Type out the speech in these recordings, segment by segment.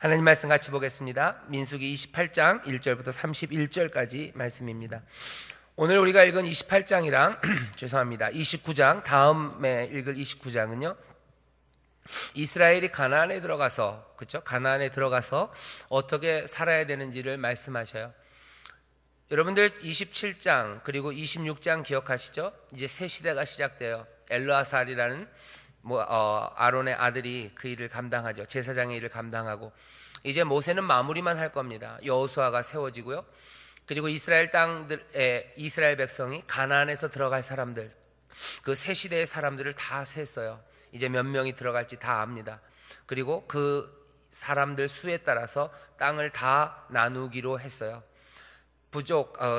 하나님 말씀 같이 보겠습니다. 민수기 28장 1절부터 31절까지 말씀입니다. 오늘 우리가 읽은 28장이랑 죄송합니다. 29장 다음에 읽을 29장은요. 이스라엘이 가나안에 들어가서 가나안에 들어가서 어떻게 살아야 되는지를 말씀하셔요. 여러분들 27장 그리고 26장 기억하시죠? 이제 새 시대가 시작돼요. 엘르아살이라는 아론의 아들이 그 일을 감당하죠. 제사장의 일을 감당하고 이제 모세는 마무리만 할 겁니다. 여호수아가 세워지고요. 그리고 이스라엘 백성이 가나안에서 들어갈 사람들, 그 새 시대의 사람들을 다 셌어요. 이제 몇 명이 들어갈지 다 압니다. 그리고 그 사람들 수에 따라서 땅을 다 나누기로 했어요.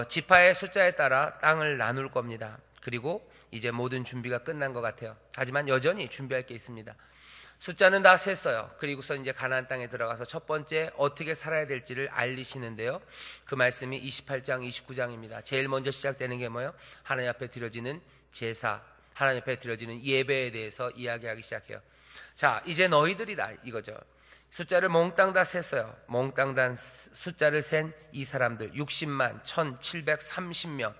지파의 숫자에 따라 땅을 나눌 겁니다. 그리고 이제 모든 준비가 끝난 것 같아요. 하지만 여전히 준비할 게 있습니다. 숫자는 다 셌어요. 그리고서 이제 가나안 땅에 들어가서 첫 번째 어떻게 살아야 될지를 알리시는데요. 그 말씀이 28장, 29장입니다. 제일 먼저 시작되는 게 뭐예요? 하나님 앞에 드려지는 제사, 하나님 앞에 드려지는 예배에 대해서 이야기하기 시작해요. 자, 이제 너희들이다 이거죠. 숫자를 몽땅 다 셌어요. 몽땅 다 숫자를 센 이 사람들 60만 1730명,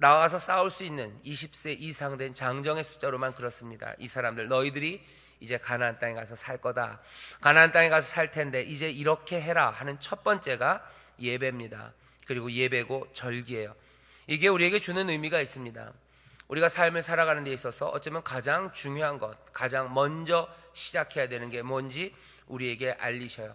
나와서 싸울 수 있는 20세 이상 된 장정의 숫자로만 그렇습니다. 이 사람들 너희들이 이제 가나안 땅에 가서 살 거다. 가나안 땅에 가서 살 텐데 이제 이렇게 해라 하는 첫 번째가 예배입니다. 그리고 예배고 절기예요. 이게 우리에게 주는 의미가 있습니다. 우리가 삶을 살아가는 데 있어서 어쩌면 가장 중요한 것, 가장 먼저 시작해야 되는 게 뭔지 우리에게 알리셔요.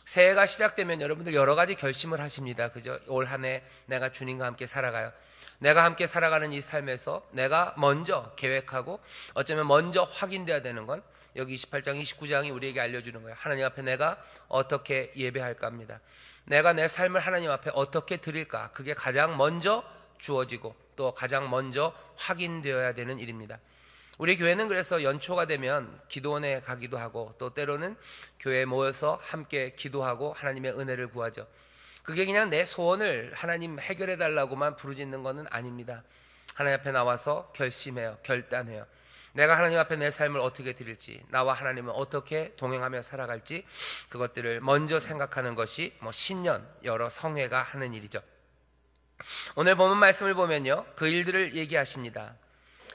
새해가 시작되면 여러분들 여러 가지 결심을 하십니다. 그죠? 올 한 해 내가 주님과 함께 살아가요. 내가 함께 살아가는 이 삶에서 내가 먼저 계획하고 어쩌면 먼저 확인돼야 되는 건 여기 28장 29장이 우리에게 알려주는 거예요. 하나님 앞에 내가 어떻게 예배할까 합니다. 내가 내 삶을 하나님 앞에 어떻게 드릴까, 그게 가장 먼저 주어지고 또 가장 먼저 확인되어야 되는 일입니다. 우리 교회는 그래서 연초가 되면 기도원에 가기도 하고 또 때로는 교회에 모여서 함께 기도하고 하나님의 은혜를 구하죠. 그게 그냥 내 소원을 하나님 해결해 달라고만 부르짖는 것은 아닙니다. 하나님 앞에 나와서 결심해요. 결단해요. 내가 하나님 앞에 내 삶을 어떻게 드릴지, 나와 하나님은 어떻게 동행하며 살아갈지, 그것들을 먼저 생각하는 것이 신년 여러 성회가 하는 일이죠. 오늘 본문 말씀을 보면요, 그 일들을 얘기하십니다.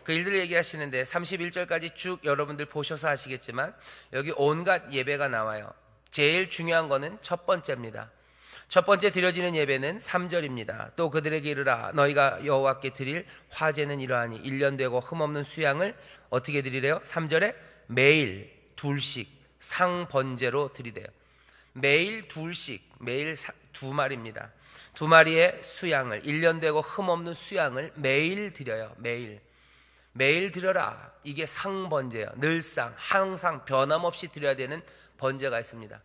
그 일들을 얘기하시는데 31절까지 쭉 여러분들 보셔서 아시겠지만 여기 온갖 예배가 나와요. 제일 중요한 거는 첫 번째입니다. 첫 번째 드려지는 예배는 3절입니다. 또 그들에게 이르라, 너희가 여호와께 드릴 화제는 이러하니 1년 되고 흠없는 수양을 어떻게 드리래요? 3절에 매일 둘씩 상번제로 드리래요. 매일 둘씩, 매일 두 마리입니다. 두 마리의 수양을, 1년 되고 흠없는 수양을 매일 드려요. 매일 드려라. 이게 상번제예요. 늘상 항상 변함없이 드려야 되는 번제가 있습니다.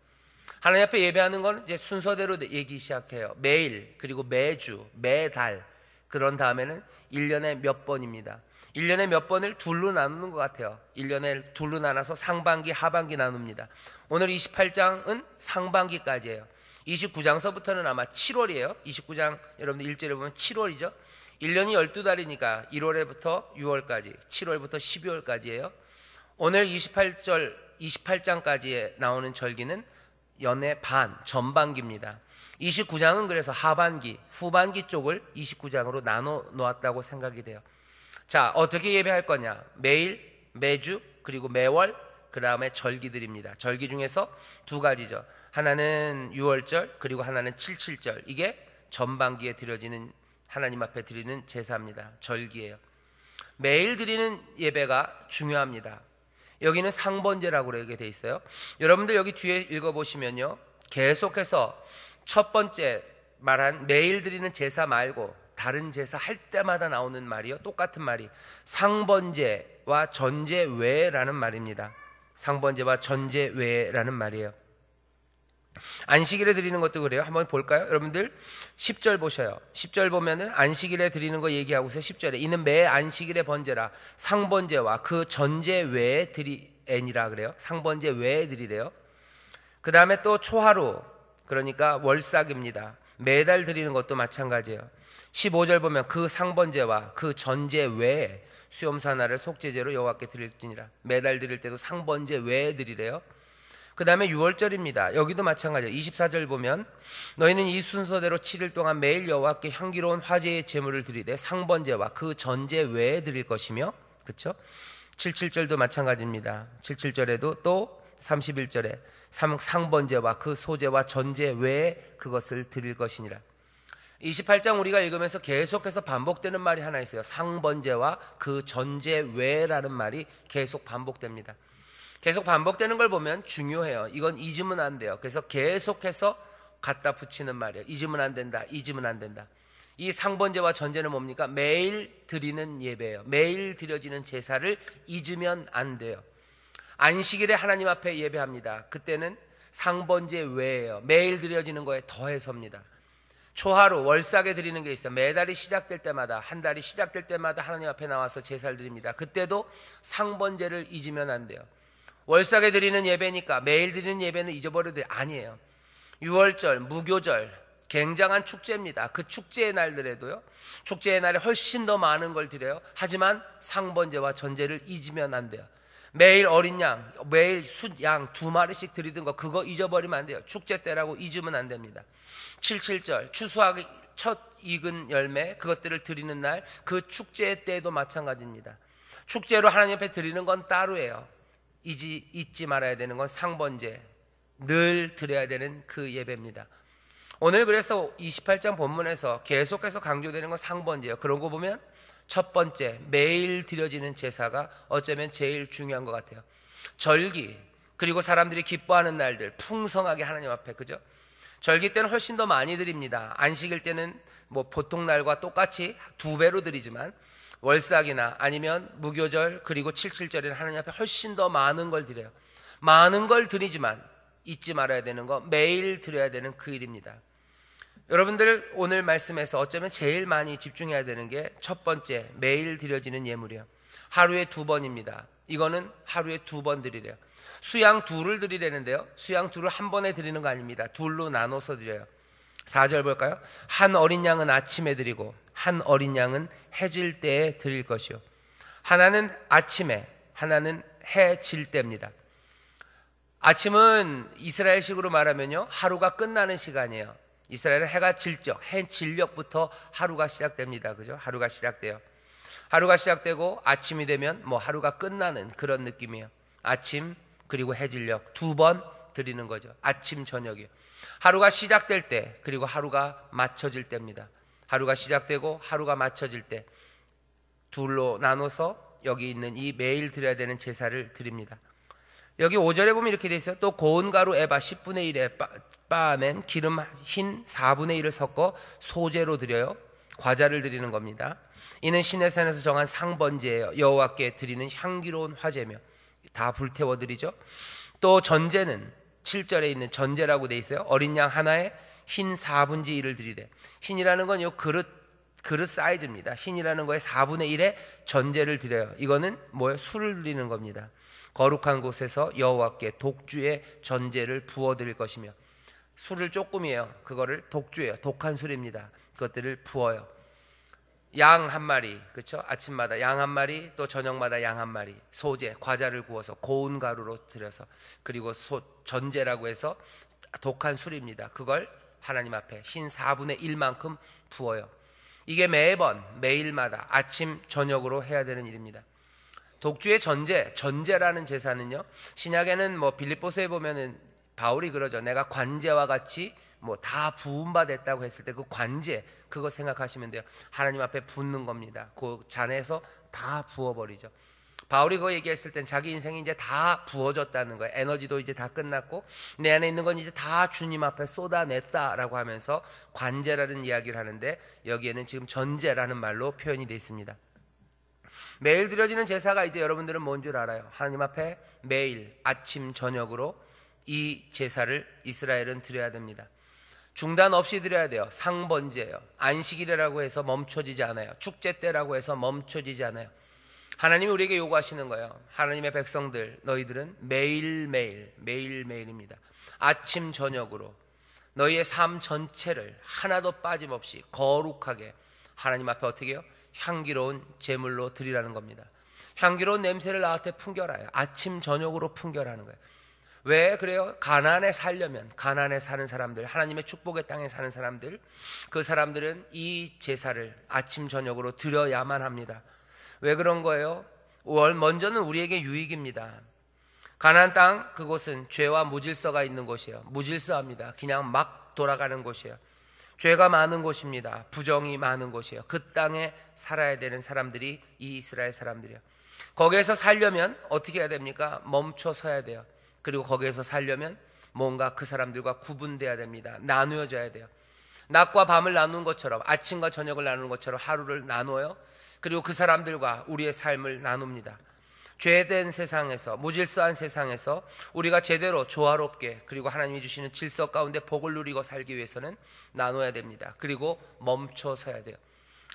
하나님 앞에 예배하는 건 이제 순서대로 얘기 시작해요. 매일, 그리고 매주, 매달, 그런 다음에는 1년에 몇 번입니다. 1년에 몇 번을 둘로 나누는 것 같아요. 1년에 둘로 나눠서 상반기, 하반기 나눕니다. 오늘 28장은 상반기까지예요. 29장서부터는 아마 7월이에요. 29장 여러분들 1절에 보면 7월이죠. 1년이 12달이니까 1월부터 6월까지, 7월부터 12월까지예요. 오늘 28장까지에 나오는 절기는 연의 반, 전반기입니다. 29장은 그래서 하반기, 후반기 쪽을 29장으로 나눠 놓았다고 생각이 돼요. 자, 어떻게 예배할 거냐? 매일, 매주, 그리고 매월, 그 다음에 절기들입니다. 절기 중에서 두 가지죠. 하나는 6월절, 그리고 하나는 77절. 이게 전반기에 드려지는, 하나님 앞에 드리는 제사입니다. 절기예요. 매일 드리는 예배가 중요합니다. 여기는 상번제라고 그렇게 돼 있어요. 여러분들 여기 뒤에 읽어보시면요, 계속해서 첫 번째 말한 매일 드리는 제사 말고 다른 제사 할 때마다 나오는 말이요, 똑같은 말이 상번제와 전제외라는 말입니다. 상번제와 전제외라는 말이에요. 안식일에 드리는 것도 그래요. 한번 볼까요? 여러분들 10절 보셔요. 10절 보면은 안식일에 드리는 거 얘기하고서 10절에 이는 매 안식일의 번제라 상번제와 그 전제 외에 드리니라 그래요. 상번제 외에 드리래요. 그 다음에 또 초하루, 그러니까 월삭입니다. 매달 드리는 것도 마찬가지예요. 15절 보면 그 상번제와 그 전제 외에 수염사나를 속죄제로 여호와께 드릴지니라. 매달 드릴 때도 상번제 외에 드리래요. 그 다음에 6월절입니다. 여기도 마찬가지예요. 24절 보면 너희는 이 순서대로 7일 동안 매일 여호와께 향기로운 화제의 제물을 드리되 상번제와 그 전제 외에 드릴 것이며, 그렇죠? 77절도 마찬가지입니다. 77절에도 또 31절에 상번제와 그 소제와 전제 외에 그것을 드릴 것이니라. 28장 우리가 읽으면서 계속해서 반복되는 말이 하나 있어요. 상번제와 그 전제 외라는 말이 계속 반복됩니다. 계속 반복되는 걸 보면 중요해요. 이건 잊으면 안 돼요. 그래서 계속해서 갖다 붙이는 말이에요. 잊으면 안 된다, 잊으면 안 된다. 이 상번제와 전제는 뭡니까? 매일 드리는 예배예요. 매일 드려지는 제사를 잊으면 안 돼요. 안식일에 하나님 앞에 예배합니다. 그때는 상번제 외예요. 매일 드려지는 거에 더해서입니다. 초하루 월삭에 드리는 게 있어요. 매달이 시작될 때마다, 한 달이 시작될 때마다 하나님 앞에 나와서 제사를 드립니다. 그때도 상번제를 잊으면 안 돼요. 월삭에 드리는 예배니까 매일 드리는 예배는 잊어버려도 아니에요. 6월절, 무교절, 굉장한 축제입니다. 그 축제의 날들에도요, 축제의 날에 훨씬 더 많은 걸 드려요. 하지만 상번제와 전제를 잊으면 안 돼요. 매일 어린 양, 매일 숫양 2마리씩 드리던 거, 그거 잊어버리면 안 돼요. 축제 때라고 잊으면 안 됩니다. 77절, 추수하기 첫 익은 열매, 그것들을 드리는 날, 그 축제 때도 마찬가지입니다. 축제로 하나님 앞에 드리는 건 따로예요. 잊지 말아야 되는 건 상번제, 늘 드려야 되는 그 예배입니다. 오늘 그래서 28장 본문에서 계속해서 강조되는 건 상번제예요. 그런 거 보면 첫 번째, 매일 드려지는 제사가 어쩌면 제일 중요한 것 같아요. 절기, 그리고 사람들이 기뻐하는 날들, 풍성하게 하나님 앞에, 그죠? 절기 때는 훨씬 더 많이 드립니다. 안식일 때는 뭐 보통 날과 똑같이 2배로 드리지만, 월삭이나 아니면 무교절 그리고 77절에는 하나님 앞에 훨씬 더 많은 걸 드려요. 많은 걸 드리지만 잊지 말아야 되는 거, 매일 드려야 되는 그 일입니다. 여러분들 오늘 말씀에서 어쩌면 제일 많이 집중해야 되는 게 첫 번째, 매일 드려지는 예물이에요. 하루에 2번입니다. 이거는 하루에 2번 드리래요. 수양 2를 드리려는데요, 수양 2를 한 번에 드리는 거 아닙니다. 둘로 나눠서 드려요. 4절 볼까요? 한 어린 양은 아침에 드리고 한 어린 양은 해질 때에 드릴 것이요. 하나는 아침에, 하나는 해질 때입니다. 아침은 이스라엘식으로 말하면요, 하루가 끝나는 시간이에요. 이스라엘은 해가 질적, 해 진력부터 하루가 시작됩니다. 그죠? 하루가 시작돼요. 하루가 시작되고 아침이 되면 뭐 하루가 끝나는 그런 느낌이에요. 아침 그리고 해질녘 2번 드리는 거죠. 아침 저녁이요. 하루가 시작될 때, 그리고 하루가 맞춰질 때입니다. 하루가 시작되고 하루가 맞춰질 때 둘로 나눠서 여기 있는 이 매일 드려야 되는 제사를 드립니다. 여기 5절에 보면 이렇게 돼 있어요. 또 고운 가루 에바 10분의 1에 빻아낸 기름 흰 4분의 1을 섞어 소제로 드려요. 과자를 드리는 겁니다. 이는 신의 산에서 정한 상번제예요. 여호와께 드리는 향기로운 화제며, 다 불태워 드리죠. 또 전제는 7절에 있는 전제라고 돼 있어요. 어린 양 하나에 흰 4분의 1을 드리되, 흰이라는 건 요 그릇 사이즈입니다. 흰이라는 거에 4분의 1의 전제를 드려요. 이거는 뭐예요? 술을 드리는 겁니다. 거룩한 곳에서 여호와께 독주의 전제를 부어 드릴 것이며, 술을 조금이에요. 그거를 독주예요. 독한 술입니다. 그것들을 부어요. 양 한 마리, 그렇죠? 아침마다 양 한 마리, 또 저녁마다 양 한 마리, 소제, 과자를 구워서 고운 가루로 드려서, 그리고 전제라고 해서 독한 술입니다. 그걸 하나님 앞에 흰 4분의 1만큼 부어요. 이게 매번 매일마다 아침 저녁으로 해야 되는 일입니다. 독주의 전제라는 제사는요, 신약에는 뭐 빌립보서에 보면은 바울이 그러죠. 내가 관제와 같이 뭐 다 부음받았다고 했을 때 그 관제, 그거 생각하시면 돼요. 하나님 앞에 붓는 겁니다. 그 잔에서 다 부어버리죠. 바울이 그거 얘기했을 땐 자기 인생이 이제 다 부어졌다는 거예요. 에너지도 이제 다 끝났고 내 안에 있는 건 이제 다 주님 앞에 쏟아냈다라고 하면서 관제라는 이야기를 하는데, 여기에는 지금 전제라는 말로 표현이 되어 있습니다. 매일 드려지는 제사가 이제 여러분들은 뭔 줄 알아요? 하나님 앞에 매일 아침 저녁으로 이 제사를 이스라엘은 드려야 됩니다. 중단 없이 드려야 돼요. 상번제예요. 안식일이라고 해서 멈춰지지 않아요. 축제 때라고 해서 멈춰지지 않아요. 하나님이 우리에게 요구하시는 거예요. 하나님의 백성들, 너희들은 매일매일입니다. 아침 저녁으로 너희의 삶 전체를 하나도 빠짐없이 거룩하게 하나님 앞에 어떻게 해요? 향기로운 제물로 드리라는 겁니다. 향기로운 냄새를 나한테 풍겨라요. 아침 저녁으로 풍겨라는 거예요. 왜 그래요? 가나안에 살려면, 가나안에 사는 사람들, 하나님의 축복의 땅에 사는 사람들, 그 사람들은 이 제사를 아침 저녁으로 드려야만 합니다. 왜 그런 거예요? 먼저는 우리에게 유익입니다. 가나안 땅, 그곳은 죄와 무질서가 있는 곳이에요. 무질서합니다. 그냥 막 돌아가는 곳이에요. 죄가 많은 곳입니다. 부정이 많은 곳이에요. 그 땅에 살아야 되는 사람들이 이 이스라엘 사람들이에요. 거기에서 살려면 어떻게 해야 됩니까? 멈춰 서야 돼요. 그리고 거기에서 살려면 뭔가 그 사람들과 구분돼야 됩니다. 나누어져야 돼요. 낮과 밤을 나누는 것처럼, 아침과 저녁을 나누는 것처럼 하루를 나누어요. 그리고 그 사람들과 우리의 삶을 나눕니다. 죄된 세상에서, 무질서한 세상에서 우리가 제대로 조화롭게, 그리고 하나님이 주시는 질서 가운데 복을 누리고 살기 위해서는 나눠야 됩니다. 그리고 멈춰 서야 돼요.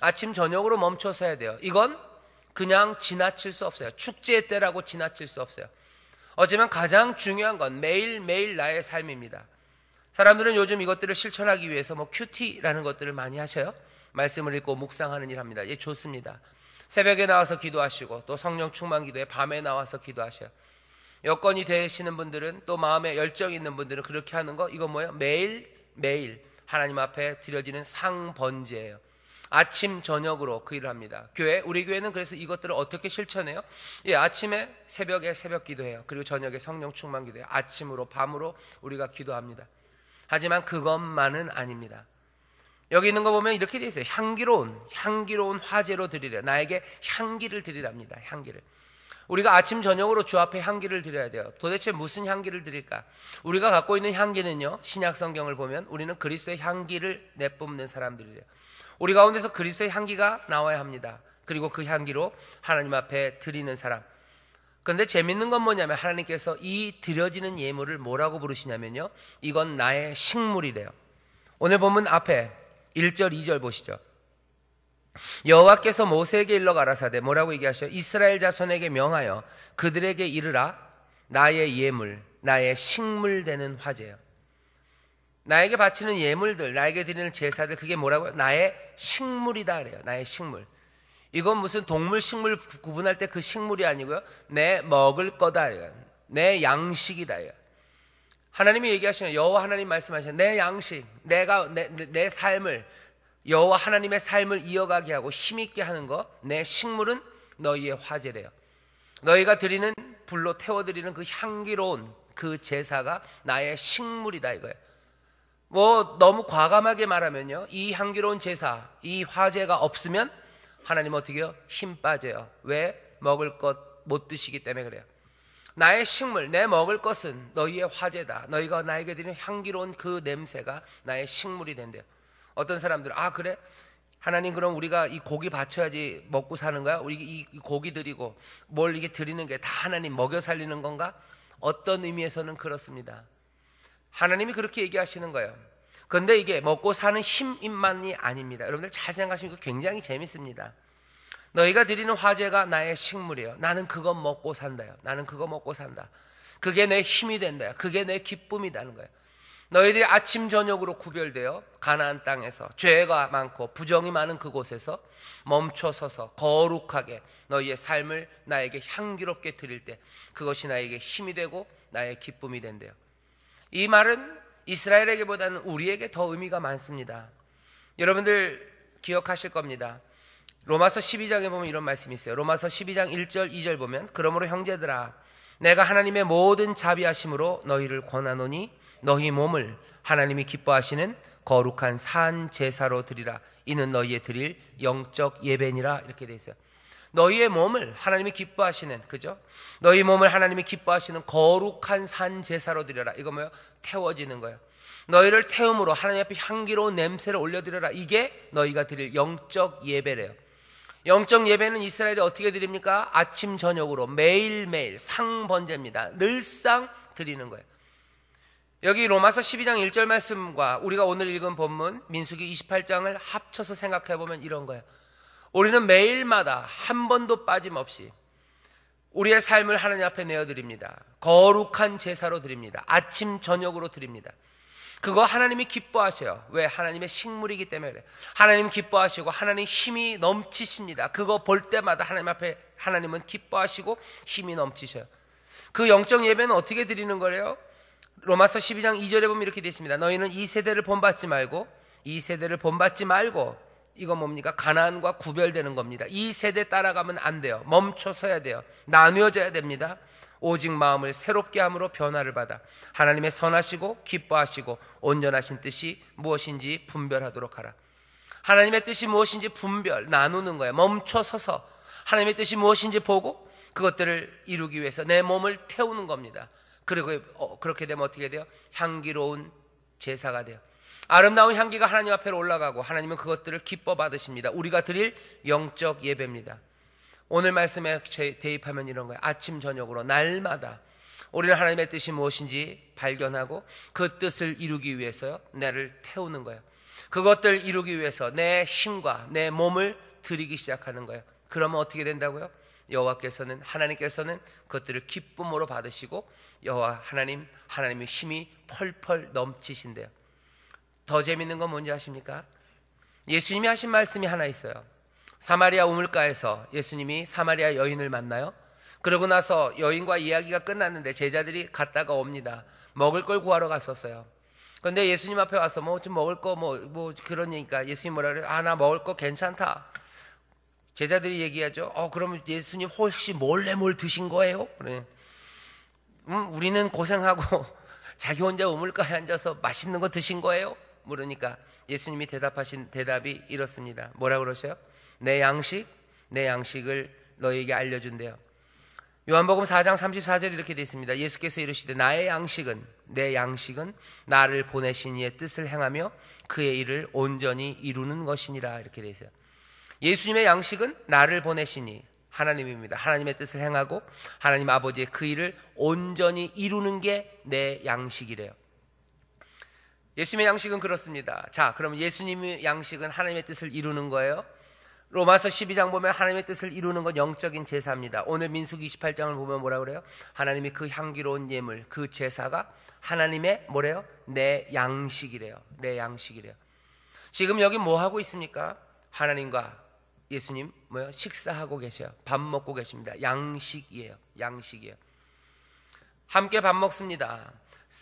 아침 저녁으로 멈춰 서야 돼요. 이건 그냥 지나칠 수 없어요. 축제의 때라고 지나칠 수 없어요. 어쩌면 가장 중요한 건 매일매일 나의 삶입니다. 사람들은 요즘 이것들을 실천하기 위해서 큐티라는 것들을 많이 하셔요. 말씀을 읽고 묵상하는 일 합니다. 예, 좋습니다. 새벽에 나와서 기도하시고, 또 성령 충만 기도에 밤에 나와서 기도하셔요. 여건이 되시는 분들은, 또 마음에 열정이 있는 분들은 그렇게 하는 거, 이건 뭐예요? 매일 하나님 앞에 드려지는 상번제예요. 아침 저녁으로 그 일을 합니다. 우리 교회는 그래서 이것들을 어떻게 실천해요? 예, 아침에 새벽에 새벽 기도해요. 그리고 저녁에 성령 충만 기도해요. 아침으로 밤으로 우리가 기도합니다. 하지만 그것만은 아닙니다. 여기 있는 거 보면 이렇게 되어 있어요. 향기로운 화제로 드리려. 나에게 향기를 드리랍니다. 향기를. 우리가 아침 저녁으로 주 앞에 향기를 드려야 돼요. 도대체 무슨 향기를 드릴까? 우리가 갖고 있는 향기는요, 신약 성경을 보면 우리는 그리스도의 향기를 내뿜는 사람들이에요. 우리 가운데서 그리스도의 향기가 나와야 합니다. 그리고 그 향기로 하나님 앞에 드리는 사람. 그런데 재밌는 건 뭐냐면, 하나님께서 이 드려지는 예물을 뭐라고 부르시냐면요, 이건 나의 식물이래요. 오늘 본문 앞에 1절 2절 보시죠. 여호와께서 모세에게 일러 가라사대, 뭐라고 얘기하셔요? 이스라엘 자손에게 명하여 그들에게 이르라, 나의 예물, 나의 식물 되는 화제예요. 나에게 바치는 예물들, 나에게 드리는 제사들, 그게 뭐라고요? 나의 식물이다 그래요. 나의 식물. 이건 무슨 동물 식물 구분할 때 그 식물이 아니고요, 내 먹을 거다, 내 양식이다. 하나님이 얘기하시는, 여호와 하나님 말씀하시는 내 양식, 내가 내 삶을, 여호와 하나님의 삶을 이어가게 하고 힘있게 하는 거, 내 식물은 너희의 화제래요. 너희가 드리는, 불로 태워드리는 그 향기로운 그 제사가 나의 식물이다 이거예요. 너무 과감하게 말하면요, 이 향기로운 제사, 이 화제가 없으면 하나님 어떻게 해요? 힘 빠져요. 왜? 먹을 것 못 드시기 때문에 그래요. 나의 식물, 내 먹을 것은 너희의 화제다. 너희가 나에게 드리는 향기로운 그 냄새가 나의 식물이 된대요. 어떤 사람들은, 아 그래? 하나님, 그럼 우리가 이 고기 바쳐야지 먹고 사는 거야? 우리 이 고기 드리고 뭘 이게 드리는 게 다 하나님 먹여 살리는 건가? 어떤 의미에서는 그렇습니다. 하나님이 그렇게 얘기하시는 거예요. 그런데 이게 먹고 사는 힘만이 아닙니다. 여러분들 잘 생각하시면 굉장히 재밌습니다. 너희가 드리는 화제가 나의 식물이에요. 나는 그거 먹고 산다요. 나는 그거 먹고 산다. 그게 내 힘이 된다요. 그게 내 기쁨이라는 거예요. 너희들이 아침 저녁으로 구별되어 가나안 땅에서 죄가 많고 부정이 많은 그곳에서 멈춰서서 거룩하게 너희의 삶을 나에게 향기롭게 드릴 때, 그것이 나에게 힘이 되고 나의 기쁨이 된대요. 이 말은 이스라엘에게보다는 우리에게 더 의미가 많습니다. 여러분들 기억하실 겁니다. 로마서 12장에 보면 이런 말씀이 있어요. 로마서 12장 1절 2절 보면, 그러므로 형제들아, 내가 하나님의 모든 자비하심으로 너희를 권하노니 너희 몸을 하나님이 기뻐하시는 거룩한 산 제사로 드리라. 이는 너희의 드릴 영적 예배니라. 이렇게 돼 있어요. 너희의 몸을 하나님이 기뻐하시는, 그죠? 너희 몸을 하나님이 기뻐하시는 거룩한 산 제사로 드려라. 이거 뭐예요? 태워지는 거예요. 너희를 태움으로 하나님 앞에 향기로운 냄새를 올려드려라. 이게 너희가 드릴 영적 예배래요. 영적 예배는 이스라엘이 어떻게 드립니까? 아침 저녁으로 매일매일 상번제입니다. 늘상 드리는 거예요. 여기 로마서 12장 1절 말씀과 우리가 오늘 읽은 본문 민수기 28장을 합쳐서 생각해 보면 이런 거예요. 우리는 매일마다 한 번도 빠짐없이 우리의 삶을 하나님 앞에 내어드립니다. 거룩한 제사로 드립니다. 아침 저녁으로 드립니다. 그거 하나님이 기뻐하셔요. 왜? 하나님의 식물이기 때문에 그래요. 하나님 기뻐하시고 하나님 힘이 넘치십니다. 그거 볼 때마다 하나님 앞에 하나님은 기뻐하시고 힘이 넘치셔요. 그 영적 예배는 어떻게 드리는 거래요? 로마서 12장 2절에 보면 이렇게 되어 있습니다. 너희는 이 세대를 본받지 말고, 이거 뭡니까? 가나안과 구별되는 겁니다. 이 세대 따라가면 안 돼요. 멈춰서야 돼요. 나누어져야 됩니다. 오직 마음을 새롭게 함으로 변화를 받아 하나님의 선하시고 기뻐하시고 온전하신 뜻이 무엇인지 분별하도록 하라. 하나님의 뜻이 무엇인지 나누는 거예요. 멈춰서서 하나님의 뜻이 무엇인지 보고 그것들을 이루기 위해서 내 몸을 태우는 겁니다. 그리고 그렇게 되면 어떻게 돼요? 향기로운 제사가 돼요. 아름다운 향기가 하나님 앞에 올라가고 하나님은 그것들을 기뻐 받으십니다. 우리가 드릴 영적 예배입니다. 오늘 말씀에 대입하면 이런 거예요. 아침 저녁으로 날마다 우리는 하나님의 뜻이 무엇인지 발견하고 그 뜻을 이루기 위해서요, 나를 태우는 거예요. 그것들 이루기 위해서 내 힘과 내 몸을 드리기 시작하는 거예요. 그러면 어떻게 된다고요? 하나님께서는 그것들을 기쁨으로 받으시고 하나님의 힘이 펄펄 넘치신대요. 더 재밌는 건 뭔지 아십니까? 예수님이 하신 말씀이 하나 있어요. 사마리아 우물가에서 예수님이 사마리아 여인을 만나요. 그러고 나서 여인과 이야기가 끝났는데 제자들이 갔다가 옵니다. 먹을 걸 구하러 갔었어요. 그런데 예수님 앞에 와서 좀 먹을 거 그러니까 예수님 뭐라 그래요? 나 먹을 거 괜찮다. 제자들이 얘기하죠. 그러면 예수님 혹시 몰래 뭘 드신 거예요? 그래. 우리는 고생하고 자기 혼자 우물가에 앉아서 맛있는 거 드신 거예요? 물으니까 예수님이 대답하신 대답이 이렇습니다. 뭐라 그러셔요? 내 양식을 너에게 알려준대요. 요한복음 4장 34절 이렇게 되어 있습니다. 예수께서 이르시되 내 양식은 나를 보내신 이의 뜻을 행하며 그의 일을 온전히 이루는 것이니라 이렇게 되어 있어요. 예수님의 양식은 나를 보내신 이 하나님입니다. 하나님의 뜻을 행하고 하나님 아버지의 그 일을 온전히 이루는 게 내 양식이래요. 예수님의 양식은 그렇습니다. 자, 그럼 예수님의 양식은 하나님의 뜻을 이루는 거예요. 로마서 12장 보면 하나님의 뜻을 이루는 건 영적인 제사입니다. 오늘 민수기 28장을 보면 뭐라 그래요? 하나님이 그 향기로운 예물, 그 제사가 하나님의 뭐래요? 내 양식이래요. 내 양식이래요. 지금 여기 뭐 하고 있습니까? 하나님과 예수님 식사하고 계셔요. 밥 먹고 계십니다. 양식이에요. 함께 밥 먹습니다.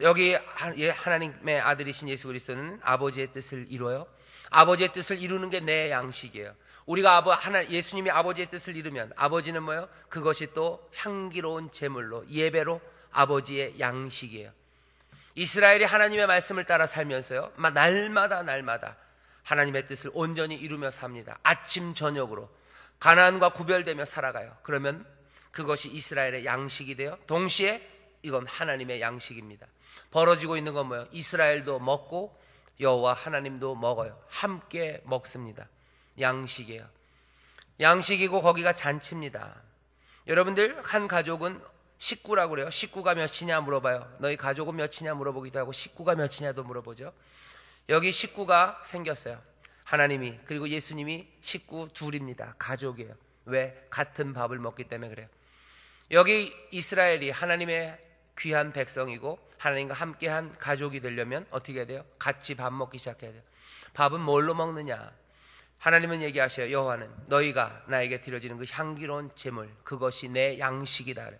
여기 하나님의 아들이신 예수 그리스도는 아버지의 뜻을 이루어요. 아버지의 뜻을 이루는 게 내 양식이에요. 우리가 예수님이 아버지의 뜻을 이루면 아버지는 그것이 또 향기로운 제물로 예배로 아버지의 양식이에요. 이스라엘이 하나님의 말씀을 따라 살면서요, 날마다 하나님의 뜻을 온전히 이루며 삽니다. 아침 저녁으로 가나안과 구별되며 살아가요. 그러면 그것이 이스라엘의 양식이 돼요. 동시에 이건 하나님의 양식입니다. 벌어지고 있는 건 뭐예요? 이스라엘도 먹고 여호와 하나님도 먹어요. 함께 먹습니다. 양식이에요. 양식이고 거기가 잔치입니다. 여러분들 한 가족은 식구라고 그래요. 식구가 몇이냐 물어봐요. 너희 가족은 몇이냐 물어보기도 하고 식구가 몇이냐도 물어보죠. 여기 식구가 생겼어요. 하나님이 그리고 예수님이 식구 둘입니다. 가족이에요. 왜? 같은 밥을 먹기 때문에 그래요. 여기 이스라엘이 하나님의 귀한 백성이고 하나님과 함께한 가족이 되려면 어떻게 해야 돼요? 같이 밥 먹기 시작해야 돼요. 밥은 뭘로 먹느냐? 하나님은 얘기하셔요. 여호와는 너희가 나에게 드려지는 그 향기로운 제물, 그것이 내 양식이다.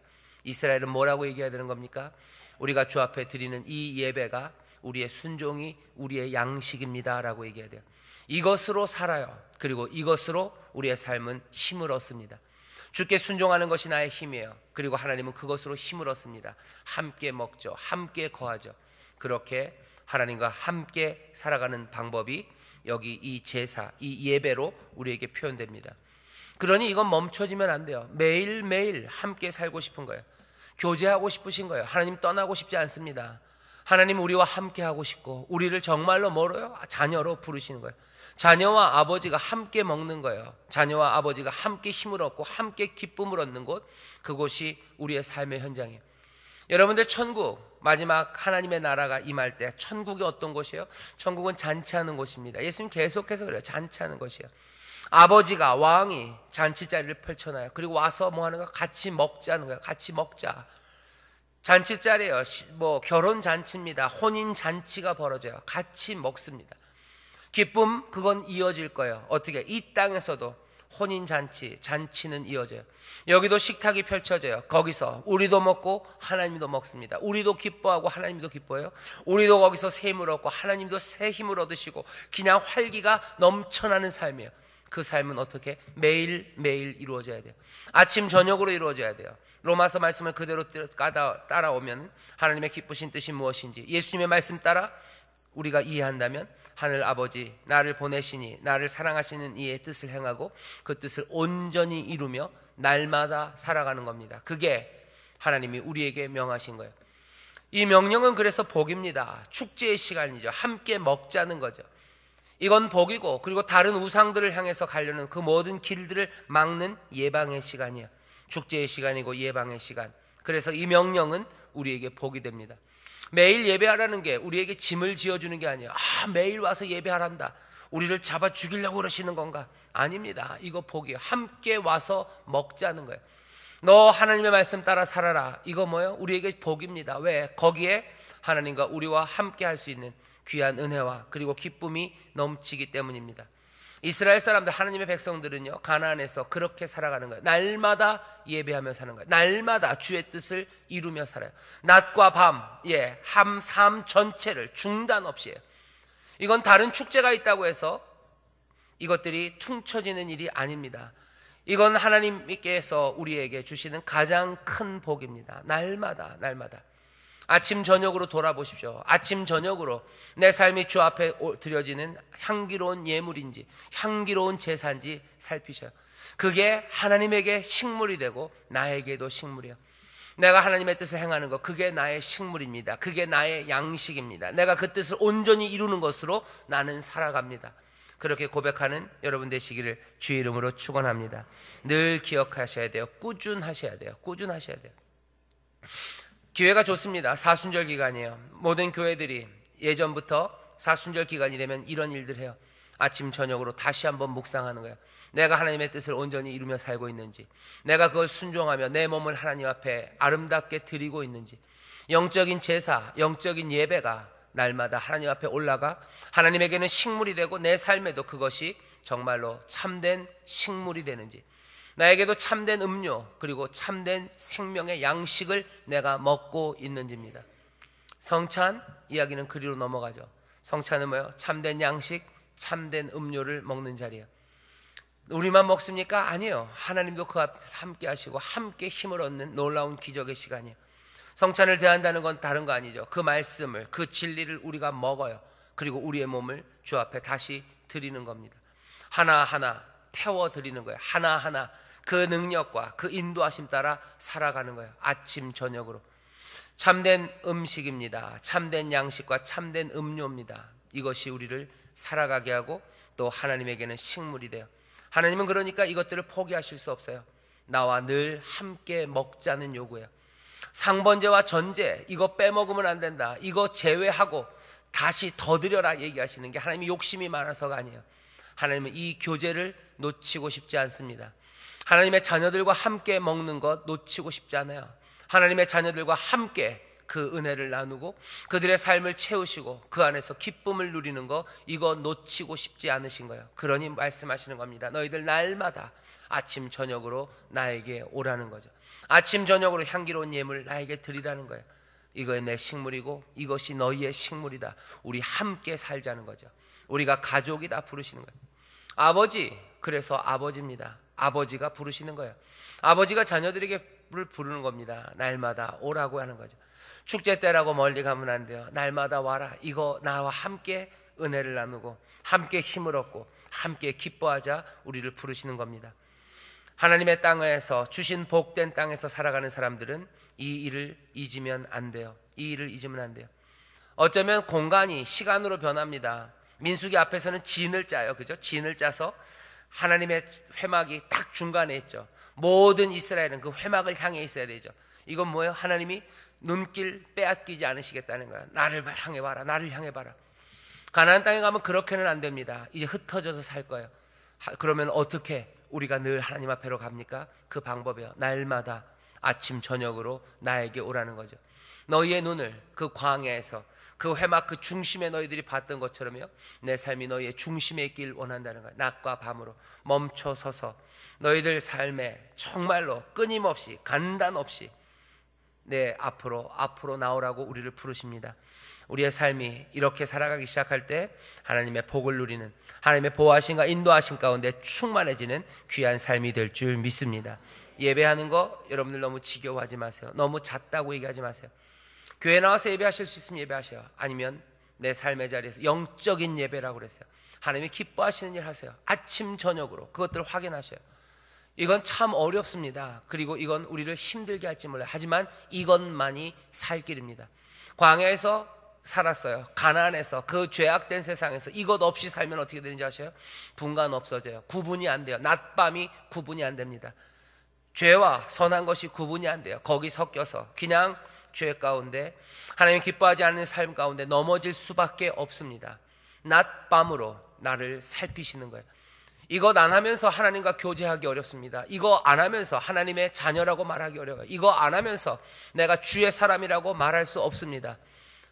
이스라엘은 뭐라고 얘기해야 되는 겁니까? 우리가 주 앞에 드리는 이 예배가 우리의 순종이 우리의 양식입니다 라고 얘기해야 돼요. 이것으로 살아요. 그리고 이것으로 우리의 삶은 힘을 얻습니다. 주께 순종하는 것이 나의 힘이에요. 그리고 하나님은 그것으로 힘을 얻습니다. 함께 먹죠. 함께 거하죠. 그렇게 하나님과 함께 살아가는 방법이 여기 이 제사, 이 예배로 우리에게 표현됩니다. 그러니 이건 멈춰지면 안 돼요. 매일매일 함께 살고 싶은 거예요. 교제하고 싶으신 거예요. 하나님 떠나고 싶지 않습니다. 하나님 우리와 함께 하고 싶고 우리를 정말로 뭐로요? 자녀로 부르시는 거예요. 자녀와 아버지가 함께 먹는 거예요. 자녀와 아버지가 함께 힘을 얻고 함께 기쁨을 얻는 곳, 그곳이 우리의 삶의 현장이에요. 여러분들 천국, 마지막 하나님의 나라가 임할 때 천국이 어떤 곳이에요? 천국은 잔치하는 곳입니다. 예수님 계속해서 그래요. 잔치하는 곳이에요. 아버지가, 왕이 잔치자리를 펼쳐놔요. 그리고 와서 뭐 하는 거야? 같이 먹자는 거예요. 같이 먹자. 잔치자리예요. 결혼 잔치입니다. 혼인 잔치가 벌어져요. 같이 먹습니다. 기쁨, 그건 이어질 거예요. 어떻게? 이 땅에서도 혼인잔치, 잔치는 이어져요. 여기도 식탁이 펼쳐져요. 거기서 우리도 먹고 하나님도 먹습니다. 우리도 기뻐하고 하나님도 기뻐해요. 우리도 거기서 새 힘을 얻고 하나님도 새 힘을 얻으시고 그냥 활기가 넘쳐나는 삶이에요. 그 삶은 어떻게? 매일매일 이루어져야 돼요. 아침 저녁으로 이루어져야 돼요. 로마서 말씀을 그대로 따라오면 하나님의 기쁘신 뜻이 무엇인지 예수님의 말씀 따라 우리가 이해한다면 하늘 아버지 나를 보내시니 나를 사랑하시는 이의 뜻을 행하고 그 뜻을 온전히 이루며 날마다 살아가는 겁니다. 그게 하나님이 우리에게 명하신 거예요. 이 명령은 그래서 복입니다. 축제의 시간이죠. 함께 먹자는 거죠. 이건 복이고 그리고 다른 우상들을 향해서 가려는 그 모든 길들을 막는 예방의 시간이에요. 축제의 시간이고 예방의 시간. 그래서 이 명령은 우리에게 복이 됩니다. 매일 예배하라는 게 우리에게 짐을 지어주는 게 아니에요. 매일 와서 예배하란다. 우리를 잡아 죽이려고 그러시는 건가? 아닙니다. 이거 복이에요. 함께 와서 먹자는 거예요. 너 하나님의 말씀 따라 살아라. 이거 뭐예요? 우리에게 복입니다. 왜? 거기에 하나님과 우리와 함께 할 수 있는 귀한 은혜와 그리고 기쁨이 넘치기 때문입니다. 이스라엘 사람들, 하나님의 백성들은요, 가나안에서 그렇게 살아가는 거예요. 날마다 예배하며 사는 거예요. 날마다 주의 뜻을 이루며 살아요. 낮과 밤, 삶 전체를 중단 없이 해요. 이건 다른 축제가 있다고 해서 이것들이 퉁쳐지는 일이 아닙니다. 이건 하나님께서 우리에게 주시는 가장 큰 복입니다. 날마다 아침 저녁으로 돌아보십시오. 아침 저녁으로 내 삶이 주 앞에 드려지는 향기로운 예물인지 향기로운 제사인지 살피셔요. 그게 하나님에게 식물이 되고 나에게도 식물이에요. 내가 하나님의 뜻을 행하는 것, 그게 나의 식물입니다. 그게 나의 양식입니다. 내가 그 뜻을 온전히 이루는 것으로 나는 살아갑니다. 그렇게 고백하는 여러분 되시기를 주의 이름으로 축원합니다. 늘 기억하셔야 돼요. 꾸준하셔야 돼요. 기회가 좋습니다. 사순절 기간이에요. 모든 교회들이 예전부터 사순절 기간이 되면 이런 일들 해요. 아침 저녁으로 다시 한번 묵상하는 거예요. 내가 하나님의 뜻을 온전히 이루며 살고 있는지, 내가 그걸 순종하며 내 몸을 하나님 앞에 아름답게 드리고 있는지, 영적인 제사, 영적인 예배가 날마다 하나님 앞에 올라가 하나님에게는 식물이 되고 내 삶에도 그것이 정말로 참된 식물이 되는지, 나에게도 참된 음료 그리고 참된 생명의 양식을 내가 먹고 있는지입니다. 성찬 이야기는 그리로 넘어가죠. 성찬은 뭐예요? 참된 양식, 참된 음료를 먹는 자리예요. 우리만 먹습니까? 아니에요. 하나님도 그 앞에서 함께 하시고 함께 힘을 얻는 놀라운 기적의 시간이에요. 성찬을 대한다는 건 다른 거 아니죠. 그 말씀을, 그 진리를 우리가 먹어요. 그리고 우리의 몸을 주 앞에 다시 드리는 겁니다. 하나하나 태워드리는 거예요. 하나하나 그 능력과 그 인도하심 따라 살아가는 거예요. 아침 저녁으로. 참된 음식입니다. 참된 양식과 참된 음료입니다. 이것이 우리를 살아가게 하고 또 하나님에게는 식물이 돼요. 하나님은 그러니까 이것들을 포기하실 수 없어요. 나와 늘 함께 먹자는 요구예요. 상번제와 전제 이거 빼먹으면 안 된다. 이거 제외하고 다시 더 드려라 얘기하시는 게 하나님이 욕심이 많아서가 아니에요. 하나님은 이 교제를 놓치고 싶지 않습니다. 하나님의 자녀들과 함께 먹는 것 놓치고 싶지 않아요. 하나님의 자녀들과 함께 그 은혜를 나누고 그들의 삶을 채우시고 그 안에서 기쁨을 누리는 거, 이거 놓치고 싶지 않으신 거예요. 그러니 말씀하시는 겁니다. 너희들 날마다 아침 저녁으로 나에게 오라는 거죠. 아침 저녁으로 향기로운 예물 나에게 드리라는 거예요. 이거의 내 식물이고 이것이 너희의 식물이다. 우리 함께 살자는 거죠. 우리가 가족이다 부르시는 거예요. 아버지, 그래서 아버지입니다. 아버지가 부르시는 거예요. 아버지가 자녀들에게 부르는 겁니다. 날마다 오라고 하는 거죠. 축제 때라고 멀리 가면 안 돼요. 날마다 와라. 이거 나와 함께 은혜를 나누고 함께 힘을 얻고 함께 기뻐하자 우리를 부르시는 겁니다. 하나님의 땅에서 주신 복된 땅에서 살아가는 사람들은 이 일을 잊으면 안 돼요. 이 일을 잊으면 안 돼요. 어쩌면 공간이 시간으로 변합니다. 민수기 앞에서는 진을 짜요. 그죠? 진을 짜서 하나님의 회막이 딱 중간에 있죠. 모든 이스라엘은 그 회막을 향해 있어야 되죠. 이건 뭐예요? 하나님이 눈길 빼앗기지 않으시겠다는 거야. 나를 향해 봐라. 나를 향해 봐라. 가나안 땅에 가면 그렇게는 안 됩니다. 이제 흩어져서 살 거예요. 그러면 어떻게 우리가 늘 하나님 앞에로 갑니까? 그 방법이에요. 날마다 아침 저녁으로 나에게 오라는 거죠. 너희의 눈을 그 광야에서 그 회막 그 중심에 너희들이 봤던 것처럼요, 내 삶이 너희의 중심에 있길 원한다는 거야. 낮과 밤으로 멈춰 서서 너희들 삶에 정말로 끊임없이 간단 없이 내 앞으로 나오라고 우리를 부르십니다. 우리의 삶이 이렇게 살아가기 시작할 때 하나님의 복을 누리는, 하나님의 보호하심과 인도하심 가운데 충만해지는 귀한 삶이 될 줄 믿습니다. 예배하는 거 여러분들 너무 지겨워하지 마세요. 너무 잦다고 얘기하지 마세요. 교회 나와서 예배하실 수 있으면 예배하셔요. 아니면 내 삶의 자리에서 영적인 예배라고 그랬어요. 하나님이 기뻐하시는 일 하세요. 아침 저녁으로 그것들을 확인하셔요. 이건 참 어렵습니다. 그리고 이건 우리를 힘들게 할지 몰라요. 하지만 이것만이 살 길입니다. 광야에서 살았어요. 가나안에서, 그 죄악된 세상에서 이것 없이 살면 어떻게 되는지 아셔요? 분간 없어져요. 구분이 안 돼요. 낮밤이 구분이 안 됩니다. 죄와 선한 것이 구분이 안 돼요. 거기 섞여서 그냥 죄 가운데, 하나님 기뻐하지 않는 삶 가운데 넘어질 수밖에 없습니다. 낮밤으로 나를 살피시는 거예요. 이것 안 하면서 하나님과 교제하기 어렵습니다. 이거 안 하면서 하나님의 자녀라고 말하기 어려워요. 이거 안 하면서 내가 주의 사람이라고 말할 수 없습니다.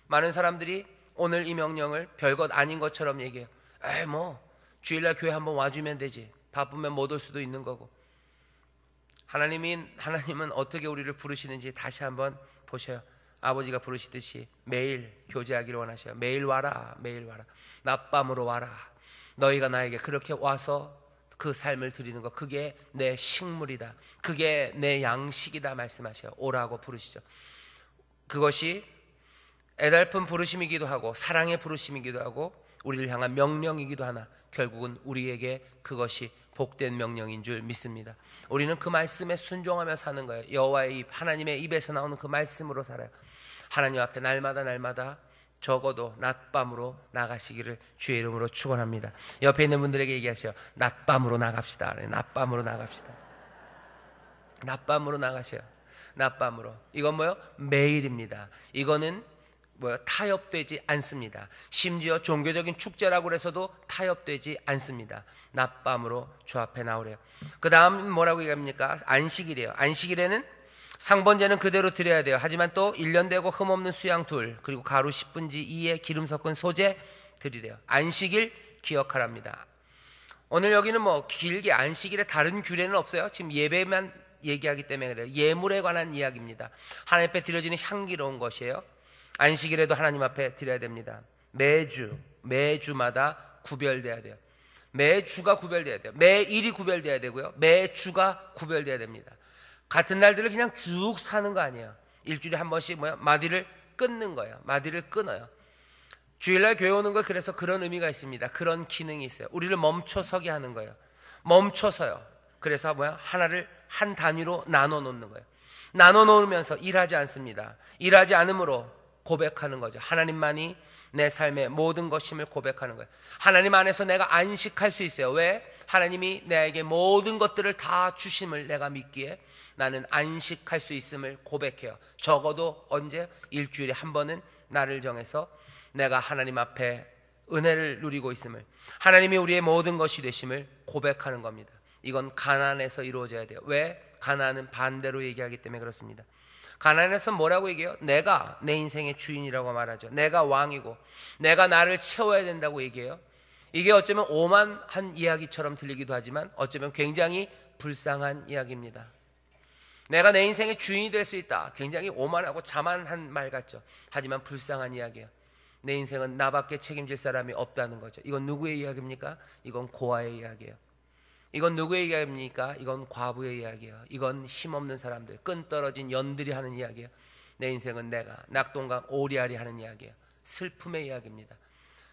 많은 사람들이 오늘 이 명령을 별것 아닌 것처럼 얘기해요. 에이 뭐 주일날 교회 한번 와주면 되지, 바쁘면 못 올 수도 있는 거고. 하나님은 어떻게 우리를 부르시는지 다시 한번 보셔요. 아버지가 부르시듯이 매일 교제하기를 원하셔요. 매일 와라, 매일 와라, 낮밤으로 와라. 너희가 나에게 그렇게 와서 그 삶을 드리는 것, 그게 내 식물이다, 그게 내 양식이다 말씀하셔요. 오라고 부르시죠. 그것이 애달픈 부르심이기도 하고 사랑의 부르심이기도 하고 우리를 향한 명령이기도 하나, 결국은 우리에게 그것이 복된 명령인 줄 믿습니다. 우리는 그 말씀에 순종하며 사는 거예요. 여호와의 입, 하나님의 입에서 나오는 그 말씀으로 살아요. 하나님 앞에 날마다 적어도 낮밤으로 나가시기를 주의 이름으로 축원합니다. 옆에 있는 분들에게 얘기하세요. 낮밤으로 나갑시다. 낮밤으로 나갑시다. 낮밤으로 나가셔요. 낮밤으로. 이건 뭐요? 매일입니다. 이거는 타협되지 않습니다. 심지어 종교적인 축제라고 해서도 타협되지 않습니다. 낮밤으로 주 앞에 나오래요. 그 다음 뭐라고 얘기합니까? 안식일이에요. 안식일에는 상번제는 그대로 드려야 돼요. 하지만 또 1년 되고 흠없는 수양 둘, 그리고 가루 10분지 2에 기름 섞은 소재 드리래요. 안식일 기억하랍니다. 오늘 여기는 뭐 길게 안식일에 다른 규례는 없어요. 지금 예배만 얘기하기 때문에 그래요. 예물에 관한 이야기입니다. 하나님 앞에 드려지는 향기로운 것이에요. 안식일에도 하나님 앞에 드려야 됩니다. 매주마다 구별돼야 돼요. 매주가 구별돼야 돼요. 매일이 구별돼야 되고요. 매주가 구별돼야 됩니다. 같은 날들을 그냥 쭉 사는 거 아니에요. 일주일에 한 번씩 마디를 끊는 거예요. 마디를 끊어요. 주일날 교회 오는 거, 그래서 그런 의미가 있습니다. 그런 기능이 있어요. 우리를 멈춰서게 하는 거예요. 멈춰서요. 그래서 하나를 한 단위로 나눠 놓는 거예요. 나눠 놓으면서 일하지 않습니다. 일하지 않으므로 고백하는 거죠. 하나님만이 내 삶의 모든 것임을 고백하는 거예요. 하나님 안에서 내가 안식할 수 있어요. 왜? 하나님이 나에게 모든 것들을 다 주심을 내가 믿기에 나는 안식할 수 있음을 고백해요. 적어도 언제? 일주일에 한 번은 나를 정해서 내가 하나님 앞에 은혜를 누리고 있음을, 하나님이 우리의 모든 것이 되심을 고백하는 겁니다. 이건 가나안에서 이루어져야 돼요. 왜? 가나안은 반대로 얘기하기 때문에 그렇습니다. 가나안에서 뭐라고 얘기해요? 내가 내 인생의 주인이라고 말하죠. 내가 왕이고 내가 나를 채워야 된다고 얘기해요. 이게 어쩌면 오만한 이야기처럼 들리기도 하지만 어쩌면 굉장히 불쌍한 이야기입니다. 내가 내 인생의 주인이 될 수 있다. 굉장히 오만하고 자만한 말 같죠. 하지만 불쌍한 이야기예요. 내 인생은 나밖에 책임질 사람이 없다는 거죠. 이건 누구의 이야기입니까? 이건 고아의 이야기예요. 이건 누구의 이야기입니까? 이건 과부의 이야기예요. 이건 힘없는 사람들, 끈 떨어진 연들이 하는 이야기예요. 내 인생은 내가, 낙동강 오리알이 하는 이야기예요. 슬픔의 이야기입니다.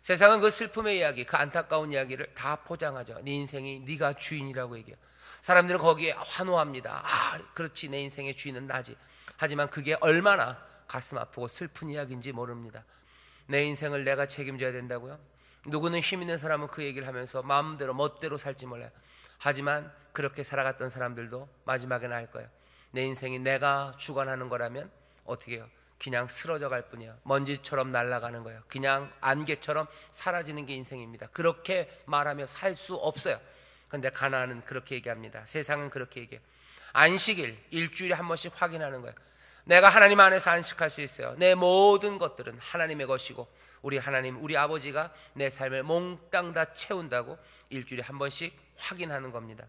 세상은 그 슬픔의 이야기, 그 안타까운 이야기를 다 포장하죠. 네 인생이 네가 주인이라고 얘기해요. 사람들은 거기에 환호합니다. 아, 그렇지, 내 인생의 주인은 나지. 하지만 그게 얼마나 가슴 아프고 슬픈 이야기인지 모릅니다. 내 인생을 내가 책임져야 된다고요? 누구는 힘 있는 사람은 그 얘기를 하면서 마음대로 멋대로 살지 몰라요. 하지만 그렇게 살아갔던 사람들도 마지막에는 알 거예요. 내 인생이 내가 주관하는 거라면 어떻게 해요? 그냥 쓰러져 갈 뿐이에요. 먼지처럼 날아가는 거예요. 그냥 안개처럼 사라지는 게 인생입니다. 그렇게 말하며 살 수 없어요. 그런데 가나안은 그렇게 얘기합니다. 세상은 그렇게 얘기해요. 안식일, 일주일에 한 번씩 확인하는 거예요. 내가 하나님 안에서 안식할 수 있어요. 내 모든 것들은 하나님의 것이고 우리 하나님, 우리 아버지가 내 삶을 몽땅 다 채운다고 일주일에 한 번씩 확인하는 겁니다.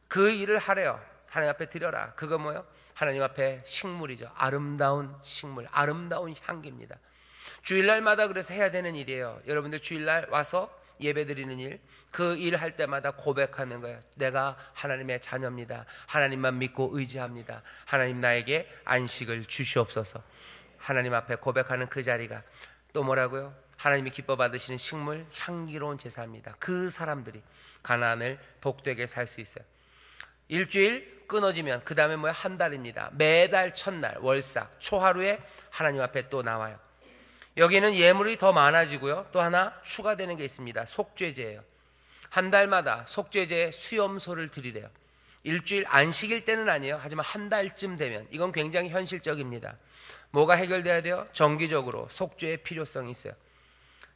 그 일을 하래요. 하나님 앞에 드려라. 그거 뭐요? 하나님 앞에 식물이죠. 아름다운 식물, 아름다운 향기입니다. 주일날마다 그래서 해야 되는 일이에요. 여러분들 주일날 와서 예배드리는 일, 그 일 할 때마다 고백하는 거예요. 내가 하나님의 자녀입니다. 하나님만 믿고 의지합니다. 하나님 나에게 안식을 주시옵소서. 하나님 앞에 고백하는 그 자리가 또 뭐라고요? 하나님이 기뻐 받으시는 식물, 향기로운 제사입니다. 그 사람들이 가나안을 복되게 살 수 있어요. 일주일 끊어지면 그 다음에 뭐야? 한 달입니다. 매달 첫날 월삭 초하루에 하나님 앞에 또 나와요. 여기는 예물이 더 많아지고요. 또 하나 추가되는 게 있습니다. 속죄제예요. 한 달마다 속죄제 수염소를 드리래요. 일주일 안식일 때는 아니에요. 하지만 한 달쯤 되면 이건 굉장히 현실적입니다. 뭐가 해결돼야 돼요? 정기적으로 속죄의 필요성이 있어요.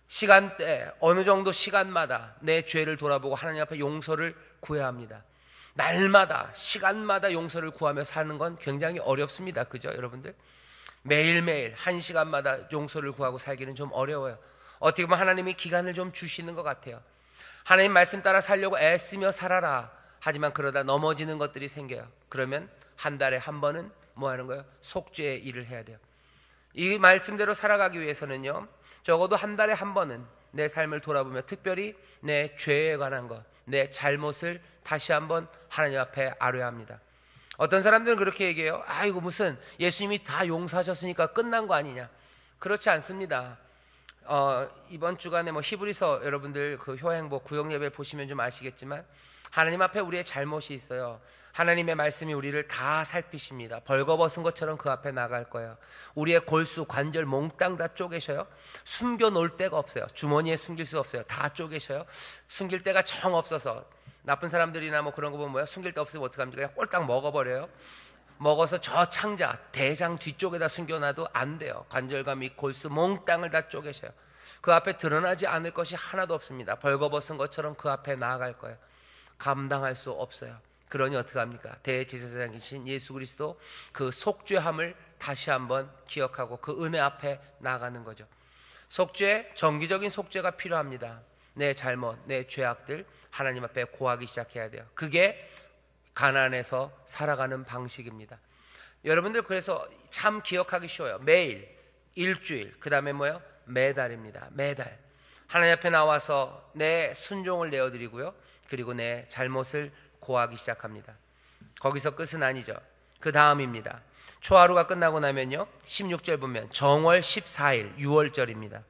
시간대, 어느 정도 시간마다 내 죄를 돌아보고 하나님 앞에 용서를 구해야 합니다. 날마다 시간마다 용서를 구하며 사는 건 굉장히 어렵습니다. 그죠 여러분들? 매일매일 한 시간마다 용서를 구하고 살기는 좀 어려워요. 어떻게 보면 하나님이 기간을 좀 주시는 것 같아요. 하나님 말씀 따라 살려고 애쓰며 살아라. 하지만 그러다 넘어지는 것들이 생겨요. 그러면 한 달에 한 번은 뭐 하는 거예요? 속죄의 일을 해야 돼요. 이 말씀대로 살아가기 위해서는요, 적어도 한 달에 한 번은 내 삶을 돌아보며 특별히 내 죄에 관한 것, 내 잘못을 다시 한번 하나님 앞에 아뢰야 합니다. 어떤 사람들은 그렇게 얘기해요. 이거 무슨 예수님이 다 용서하셨으니까 끝난 거 아니냐. 그렇지 않습니다. 이번 주간에 히브리서 여러분들 그 효행복 구역예배 보시면 좀 아시겠지만 하나님 앞에 우리의 잘못이 있어요. 하나님의 말씀이 우리를 다 살피십니다. 벌거벗은 것처럼 그 앞에 나갈 거예요. 우리의 골수 관절 몽땅 다 쪼개셔요. 숨겨 놓을 데가 없어요. 주머니에 숨길 수 없어요. 다 쪼개셔요. 숨길 데가 정 없어서 나쁜 사람들이나 그런 거 보면 뭐야? 숨길 데 없으면 어떡합니까? 그냥 꼴딱 먹어버려요. 먹어서 저 창자 대장 뒤쪽에다 숨겨놔도 안 돼요. 관절과 및 골수 몽땅을 다 쪼개셔요. 그 앞에 드러나지 않을 것이 하나도 없습니다. 벌거벗은 것처럼 그 앞에 나아갈 거예요. 감당할 수 없어요. 그러니 어떡합니까? 대제사장이신 예수 그리스도 그 속죄함을 다시 한번 기억하고 그 은혜 앞에 나가는 거죠. 속죄, 정기적인 속죄가 필요합니다. 내 잘못, 내 죄악들 하나님 앞에 고하기 시작해야 돼요. 그게 가나안에서 살아가는 방식입니다. 여러분들 그래서 참 기억하기 쉬워요. 매일, 일주일, 그 다음에 뭐예요? 매달입니다. 매달 하나님 앞에 나와서 내 순종을 내어드리고요, 그리고 내 잘못을 고하기 시작합니다. 거기서 끝은 아니죠. 그 다음입니다. 초하루가 끝나고 나면요, 16절 보면 정월 14일 6월절입니다.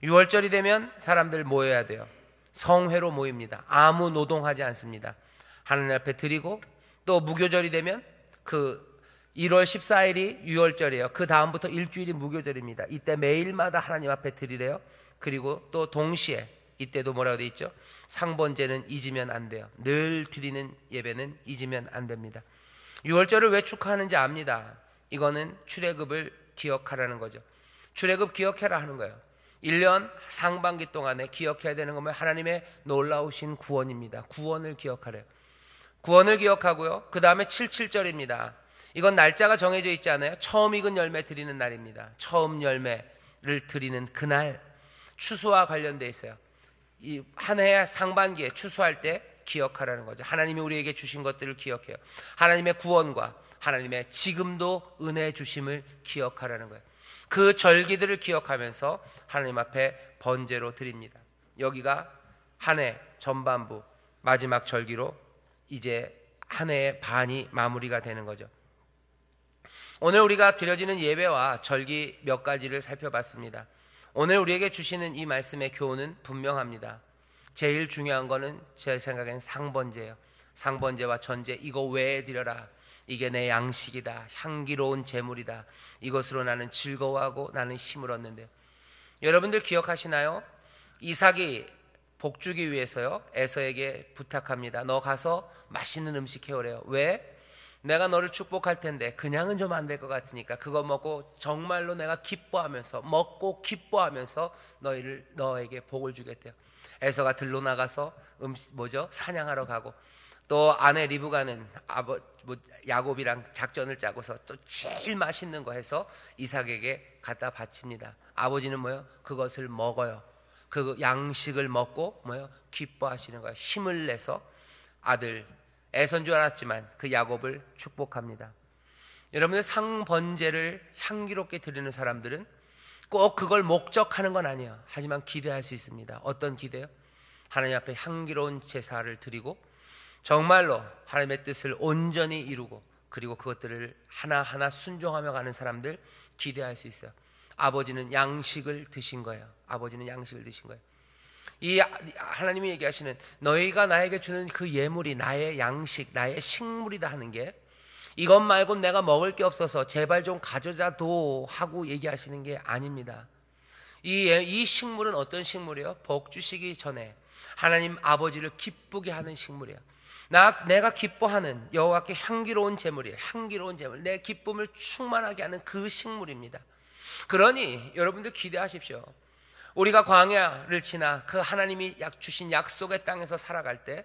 6월절이 되면 사람들 모여야 돼요. 성회로 모입니다. 아무 노동하지 않습니다. 하나님 앞에 드리고, 또 무교절이 되면 그 1월 14일이 6월절이에요. 그 다음부터 일주일이 무교절입니다. 이때 매일마다 하나님 앞에 드리래요. 그리고 또 동시에 이때도 뭐라고 돼 있죠? 상번제는 잊으면 안 돼요. 늘 드리는 예배는 잊으면 안 됩니다. 6월절을 왜 축하하는지 압니다. 이거는 출애굽을 기억하라는 거죠. 출애굽 기억해라 하는 거예요. 1년 상반기 동안에 기억해야 되는 거면 하나님의 놀라우신 구원입니다. 구원을 기억하래요. 구원을 기억하고요, 그 다음에 77절입니다. 이건 날짜가 정해져 있지 않아요? 처음 익은 열매 드리는 날입니다. 처음 열매를 드리는 그날, 추수와 관련되어 있어요. 이 한 해 상반기에 추수할 때 기억하라는 거죠. 하나님이 우리에게 주신 것들을 기억해요. 하나님의 구원과 하나님의 지금도 은혜 주심을 기억하라는 거예요. 그 절기들을 기억하면서 하나님 앞에 번제로 드립니다. 여기가 한 해 전반부 마지막 절기로 이제 한 해의 반이 마무리가 되는 거죠. 오늘 우리가 드려지는 예배와 절기 몇 가지를 살펴봤습니다. 오늘 우리에게 주시는 이 말씀의 교훈은 분명합니다. 제일 중요한 거는 제 생각엔 상번제예요. 상번제와 전제, 이거 왜 드려라. 이게 내 양식이다. 향기로운 제물이다. 이것으로 나는 즐거워하고 나는 힘을 얻는데요. 여러분들 기억하시나요? 이삭이 복주기 위해서요, 에서에게 부탁합니다. 너 가서 맛있는 음식 해오래요. 왜? 내가 너를 축복할 텐데 그냥은 좀 안 될 것 같으니까 그거 먹고 정말로 내가 기뻐하면서, 먹고 기뻐하면서 너에게 복을 주겠대요. 에서가 들로 나가서 사냥하러 가고, 또 아내 리브가는 야곱이랑 작전을 짜고서 또 제일 맛있는 거 해서 이삭에게 갖다 바칩니다. 아버지는 뭐요? 그것을 먹어요. 그 양식을 먹고 뭐요? 기뻐하시는 거예요. 힘을 내서 아들 애선 줄 알았지만 그 야곱을 축복합니다. 여러분들 상번제를 향기롭게 드리는 사람들은 꼭 그걸 목적하는 건 아니에요. 하지만 기대할 수 있습니다. 어떤 기대요? 하나님 앞에 향기로운 제사를 드리고 정말로 하나님의 뜻을 온전히 이루고 그리고 그것들을 하나하나 순종하며 가는 사람들 기대할 수 있어요. 아버지는 양식을 드신 거예요. 아버지는 양식을 드신 거예요. 이 하나님이 얘기하시는 너희가 나에게 주는 그 예물이 나의 양식, 나의 식물이다 하는 게 이것 말고 내가 먹을 게 없어서 제발 좀 가져자도 하고 얘기하시는 게 아닙니다. 이 식물은 어떤 식물이에요? 복 주시기 전에 하나님 아버지를 기쁘게 하는 식물이에요. 내가 기뻐하는 여호와께 향기로운 제물이에요. 향기로운 제물, 내 기쁨을 충만하게 하는 그 식물입니다. 그러니 여러분들 기대하십시오. 우리가 광야를 지나 그 하나님이 주신 약속의 땅에서 살아갈 때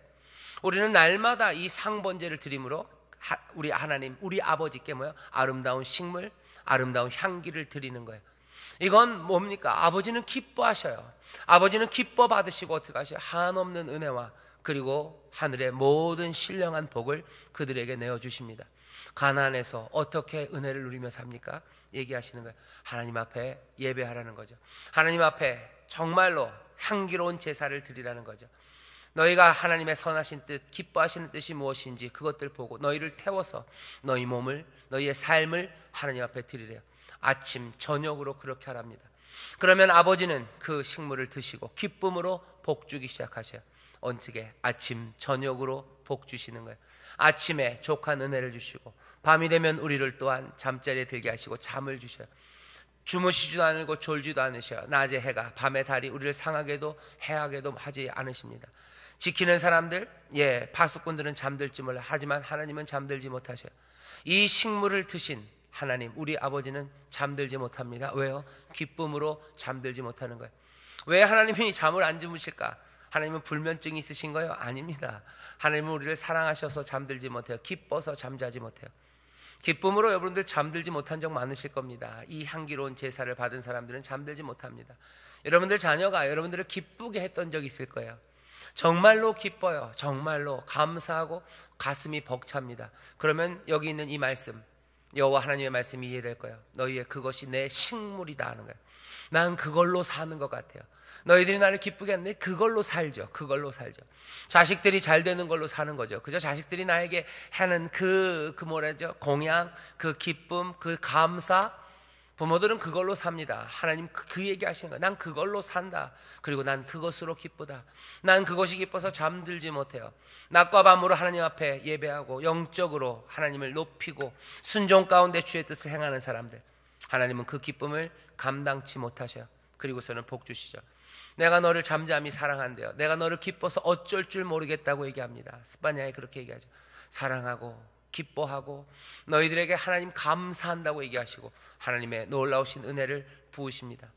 우리는 날마다 이 상번제를 드림으로 우리 하나님, 우리 아버지께 뭐요? 아름다운 식물, 아름다운 향기를 드리는 거예요. 이건 뭡니까? 아버지는 기뻐하셔요. 아버지는 기뻐 받으시고 어떻게 하셔요? 한없는 은혜와 그리고 하늘의 모든 신령한 복을 그들에게 내어주십니다. 가나안에서 어떻게 은혜를 누리며 삽니까? 얘기하시는 거예요. 하나님 앞에 예배하라는 거죠. 하나님 앞에 정말로 향기로운 제사를 드리라는 거죠. 너희가 하나님의 선하신 뜻, 기뻐하시는 뜻이 무엇인지 그것들 보고 너희를 태워서 너희 몸을, 너희의 삶을 하나님 앞에 드리래요. 아침, 저녁으로 그렇게 하랍니다. 그러면 아버지는 그 식물을 드시고 기쁨으로 복 주기 시작하셔요. 어떻게? 아침, 저녁으로 복 주시는 거예요. 아침에 족한 은혜를 주시고 밤이 되면 우리를 또한 잠자리에 들게 하시고 잠을 주셔요. 주무시지도 않고 졸지도 않으셔요. 낮에 해가 밤에 달이 우리를 상하게도 해하게도 하지 않으십니다. 지키는 사람들, 파수꾼들은 잠들지 몰라. 하지만 하나님은 잠들지 못하셔요. 이 식물을 드신 하나님, 우리 아버지는 잠들지 못합니다. 왜요? 기쁨으로 잠들지 못하는 거예요. 왜 하나님이 잠을 안 주무실까? 하나님은 불면증이 있으신 거예요? 아닙니다. 하나님은 우리를 사랑하셔서 잠들지 못해요. 기뻐서 잠자지 못해요. 기쁨으로 여러분들 잠들지 못한 적 많으실 겁니다. 이 향기로운 제사를 받은 사람들은 잠들지 못합니다. 여러분들 자녀가 여러분들을 기쁘게 했던 적이 있을 거예요. 정말로 기뻐요. 정말로 감사하고 가슴이 벅찹니다. 그러면 여기 있는 이 말씀, 여호와 하나님의 말씀이 이해될 거예요. 너희의 그것이 내 식물이다 하는 거예요. 난 그걸로 사는 것 같아요. 너희들이 나를 기쁘게 하는데 그걸로 살죠. 그걸로 살죠. 자식들이 잘 되는 걸로 사는 거죠. 그죠? 자식들이 나에게 하는 그 뭐라죠? 공양, 그 기쁨, 그 감사, 부모들은 그걸로 삽니다. 하나님 그 얘기 하시는 거예요. 난 그걸로 산다. 그리고 난 그것으로 기쁘다. 난 그것이 기뻐서 잠들지 못해요. 낮과 밤으로 하나님 앞에 예배하고 영적으로 하나님을 높이고 순종 가운데 주의 뜻을 행하는 사람들, 하나님은 그 기쁨을 감당치 못하셔요. 그리고서는 복 주시죠. 내가 너를 잠잠히 사랑한대요. 내가 너를 기뻐서 어쩔 줄 모르겠다고 얘기합니다. 스파냐에 그렇게 얘기하죠. 사랑하고 기뻐하고 너희들에게 하나님 감사한다고 얘기하시고 하나님의 놀라우신 은혜를 부으십니다.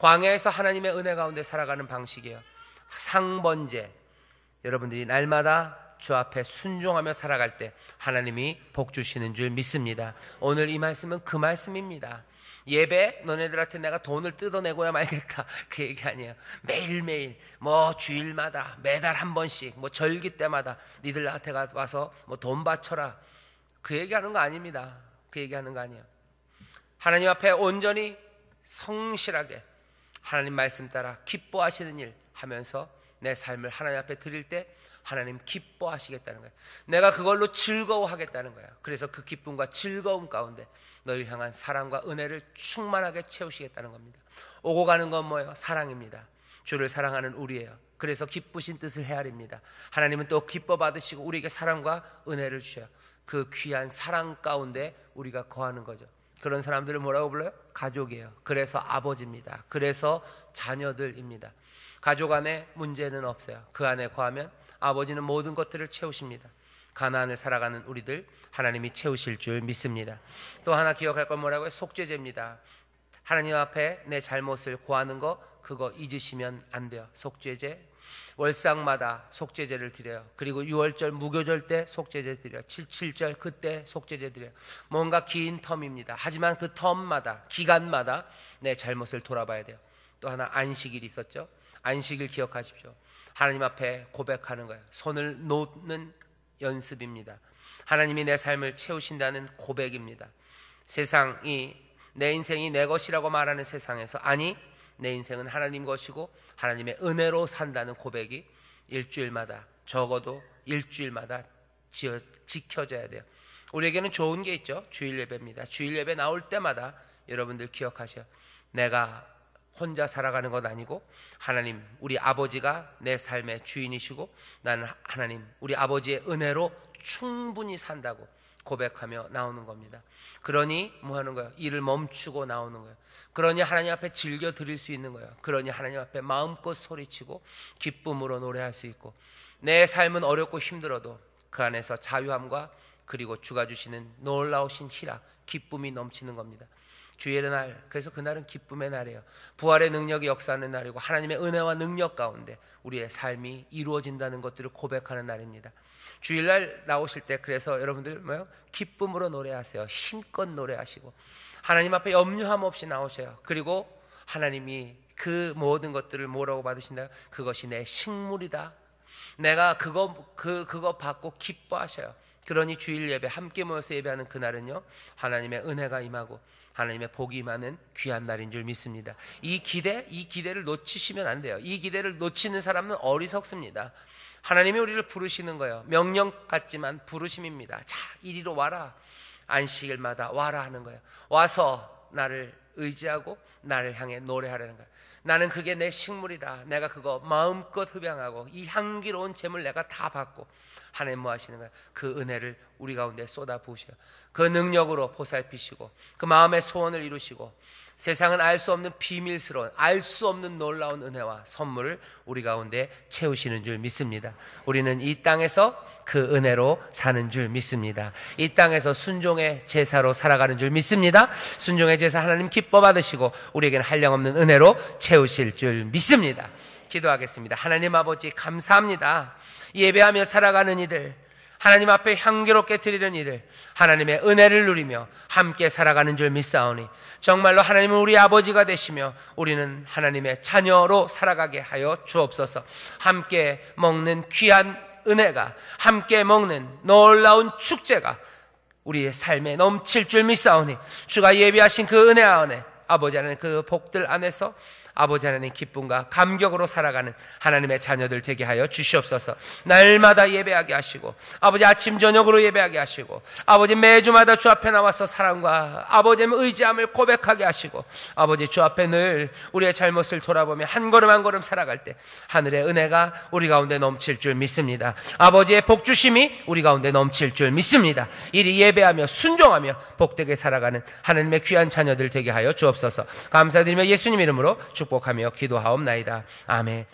광야에서 하나님의 은혜 가운데 살아가는 방식이에요. 상번제, 여러분들이 날마다 주 앞에 순종하며 살아갈 때 하나님이 복 주시는 줄 믿습니다. 오늘 이 말씀은 그 말씀입니다. 예배, 너네들한테 내가 돈을 뜯어내고야 말겠다 그 얘기 아니에요. 매일매일 주일마다 매달 한 번씩 절기 때마다 니들 나한테 와서 돈 바쳐라 그 얘기하는 거 아닙니다. 그 얘기하는 거 아니에요. 하나님 앞에 온전히 성실하게 하나님 말씀 따라 기뻐하시는 일 하면서 내 삶을 하나님 앞에 드릴 때 하나님 기뻐하시겠다는 거예요. 내가 그걸로 즐거워하겠다는 거예요. 그래서 그 기쁨과 즐거움 가운데 너희를 향한 사랑과 은혜를 충만하게 채우시겠다는 겁니다. 오고 가는 건 뭐예요? 사랑입니다. 주를 사랑하는 우리예요. 그래서 기쁘신 뜻을 헤아립니다. 하나님은 또 기뻐 받으시고 우리에게 사랑과 은혜를 주셔요. 그 귀한 사랑 가운데 우리가 거하는 거죠. 그런 사람들을 뭐라고 불러요? 가족이에요. 그래서 아버지입니다. 그래서 자녀들입니다. 가족 안에 문제는 없어요. 그 안에 거하면 아버지는 모든 것들을 채우십니다. 가나안을 살아가는 우리들 하나님이 채우실 줄 믿습니다. 또 하나 기억할 건 뭐라고요? 속죄제입니다. 하나님 앞에 내 잘못을 고하는 거, 그거 잊으시면 안 돼요. 속죄제 월상마다 속죄제를 드려요. 그리고 6월절 무교절 때 속죄제 드려요. 7.7절 그때 속죄제 드려요. 뭔가 긴 텀입니다. 하지만 그 텀마다 기간마다 내 잘못을 돌아봐야 돼요. 또 하나 안식일이 있었죠. 안식일 기억하십시오. 하나님 앞에 고백하는 거예요. 손을 놓는 연습입니다. 하나님이 내 삶을 채우신다는 고백입니다. 세상이 내 인생이 내 것이라고 말하는 세상에서 아니 내 인생은 하나님 것이고 하나님의 은혜로 산다는 고백이 일주일마다 적어도 일주일마다 지켜져야 돼요. 우리에게는 좋은 게 있죠. 주일 예배입니다. 주일 예배 나올 때마다 여러분들 기억하셔요. 내가 혼자 살아가는 건 아니고 하나님 우리 아버지가 내 삶의 주인이시고 나는 하나님 우리 아버지의 은혜로 충분히 산다고 고백하며 나오는 겁니다. 그러니 뭐 하는 거예요? 일을 멈추고 나오는 거예요. 그러니 하나님 앞에 즐겨 드릴 수 있는 거예요. 그러니 하나님 앞에 마음껏 소리치고 기쁨으로 노래할 수 있고 내 삶은 어렵고 힘들어도 그 안에서 자유함과 그리고 주가 주시는 놀라우신 희락, 기쁨이 넘치는 겁니다. 주일의 날, 그래서 그날은 기쁨의 날이에요. 부활의 능력이 역사하는 날이고 하나님의 은혜와 능력 가운데 우리의 삶이 이루어진다는 것들을 고백하는 날입니다. 주일날 나오실 때 그래서 여러분들 뭐요? 기쁨으로 노래하세요. 힘껏 노래하시고 하나님 앞에 염려함 없이 나오셔요. 그리고 하나님이 그 모든 것들을 뭐라고 받으신다요? 그것이 내 식물이다. 내가 그거 받고 기뻐하셔요. 그러니 주일 예배 함께 모여서 예배하는 그날은요 하나님의 은혜가 임하고 하나님의 복이 임하는 귀한 날인 줄 믿습니다. 이 기대를 놓치시면 안 돼요. 이 기대를 놓치는 사람은 어리석습니다. 하나님이 우리를 부르시는 거예요. 명령 같지만 부르심입니다. 자, 이리로 와라. 안식일마다 와라 하는 거예요. 와서 나를 의지하고 나를 향해 노래하라는 거예요. 나는 그게 내 식물이다. 내가 그거 마음껏 흡양하고 이 향기로운 재물 내가 다 받고 하나님 뭐 하시는 거예요? 그 은혜를 우리 가운데 쏟아 부으셔요. 그 능력으로 보살피시고 그 마음의 소원을 이루시고 세상은 알 수 없는 비밀스러운 알 수 없는 놀라운 은혜와 선물을 우리 가운데 채우시는 줄 믿습니다. 우리는 이 땅에서 그 은혜로 사는 줄 믿습니다. 이 땅에서 순종의 제사로 살아가는 줄 믿습니다. 순종의 제사 하나님 기뻐 받으시고 우리에게는 한량없는 은혜로 채우실 줄 믿습니다. 기도하겠습니다. 하나님 아버지 감사합니다. 예배하며 살아가는 이들, 하나님 앞에 향기롭게 드리는 이들, 하나님의 은혜를 누리며 함께 살아가는 줄 믿사오니 정말로 하나님은 우리 아버지가 되시며 우리는 하나님의 자녀로 살아가게 하여 주옵소서. 함께 먹는 귀한 은혜가, 함께 먹는 놀라운 축제가 우리의 삶에 넘칠 줄 믿사오니 주가 예비하신 그 은혜 안에 아버지 하나님 그 복들 안에서 아버지 하나님 기쁨과 감격으로 살아가는 하나님의 자녀들 되게 하여 주시옵소서. 날마다 예배하게 하시고 아버지 아침 저녁으로 예배하게 하시고 아버지 매주마다 주 앞에 나와서 사랑과 아버지의 의지함을 고백하게 하시고 아버지 주 앞에 늘 우리의 잘못을 돌아보며 한 걸음 한 걸음 살아갈 때 하늘의 은혜가 우리 가운데 넘칠 줄 믿습니다. 아버지의 복주심이 우리 가운데 넘칠 줄 믿습니다. 이리 예배하며 순종하며 복되게 살아가는 하나님의 귀한 자녀들 되게 하여 주옵소서. 감사드리며 예수님 이름으로 축복하며 기도하옵나이다. 아멘.